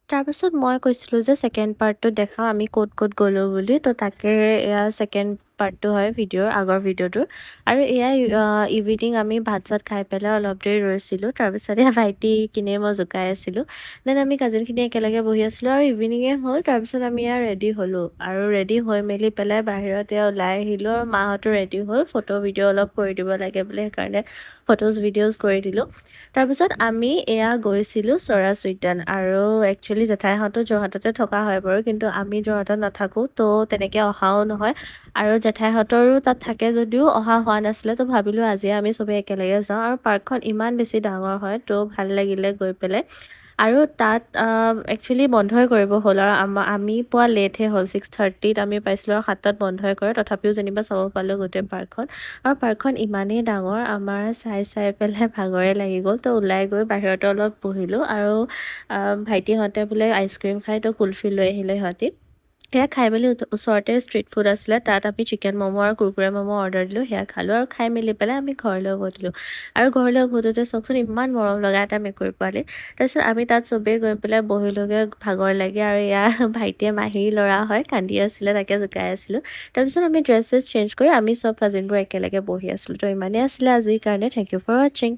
তাৰপাছত মই কৈছিলোঁ যে ছেকেণ্ড পাৰ্টটো দেখাওঁ আমি ক'ত ক'ত গ'লোঁ বুলি। তো তাকে এয়া ছেকেণ্ড পাৰ্টটো হয় ভিডিঅ'ৰ আগৰ ভিডিঅ'টোৰ। আৰু এয়া ইভিনিং আমি ভাত-চাত খাই পেলাই অলপ দেৰি ৰৈছিলোঁ। তাৰপিছত এয়া ভাইটি কিনে মই জোকাই আছিলোঁ। দেন আমি কাজিনখিনি একেলগে বহি আছিলোঁ আৰু ইভিনিঙে হ'ল। তাৰপিছত আমি এয়া ৰেডি হ'লোঁ আৰু ৰেডি হৈ মেলি পেলাই বাহিৰত এয়া ওলাই আহিলোঁ আৰু মাহঁতো ৰেডি হ'ল। ফটো ভিডিঅ' অলপ কৰি দিব লাগে বোলে, সেইকাৰণে ফটোজ ভিডিঅ'জ কৰি দিলোঁ। তাৰপিছত আমি এয়া গৈছিলোঁ স্বৰাজ উদ্যান আৰু একচুৱেলি জেঠাইহঁতো যোৰহাটতে থকা হয় বাৰু, কিন্তু আমি যোৰহাটত নাথাকোঁ, তো তেনেকৈ অহাও নহয়। আৰু জেঠাইহঁতৰো তাত থাকে যদিও অহা হোৱা নাছিলে, তো ভাবিলোঁ আজিয়ে আমি চবেই একেলগে যাওঁ। আৰু পাৰ্কখন ইমান বেছি ডাঙৰ হয়, তো ভাল লাগিলে গৈ পেলাই। আৰু তাত একচুৱেলি বন্ধই কৰিব হ'ল আৰু আমি পোৱা লেটহে হ'ল। 6:30ত আমি পাইছিলোঁ আৰু 7টাত বন্ধই কৰে। তথাপিও যেনিবা চাব পালোঁ গোটেই পাৰ্কখন। আৰু পাৰ্কখন ইমানেই ডাঙৰ, আমাৰ চাই চাই পেলাই ভাগৰে লাগি গ'ল। তো ওলাই গৈ বাহিৰতে অলপ বহিলোঁ আৰু ভাইটিহঁতে বোলে আইচক্ৰীম খাই, তো কুলফি লৈ আহিলে সিহঁতি। সেয়া খাই মেলি ওচৰতে ষ্ট্ৰীট ফুড আছিলে, তাত আমি চিকেন ম'ম' আৰু কুৰকুৰে ম'ম' অৰ্ডাৰ দিলোঁ। সেয়া খালোঁ আৰু খাই মেলি পেলাই আমি ঘৰলৈ উভতিলোঁ। আৰু ঘৰলৈ উভতোতে চাওকচোন ইমান মৰম লগা এটা মেকুৰী পোৱালি। তাৰপিছত আমি তাত চবেই গৈ পেলাই বহিলোঁগৈ ভাগৰ লাগে। আৰু ইয়াৰ ভাইটিয়ে মাহীৰ ল'ৰা হয়, কান্দি আছিলে, তাকে জোকাই আছিলোঁ। তাৰপিছত আমি ড্ৰেছ চেছ চেঞ্জ কৰি আমি চব কাজিনবোৰ একেলগে বহি আছিলোঁ। তো ইমানেই আছিলে আজিৰ কাৰণে। থেংক ইউ ফৰ ৱাচিং।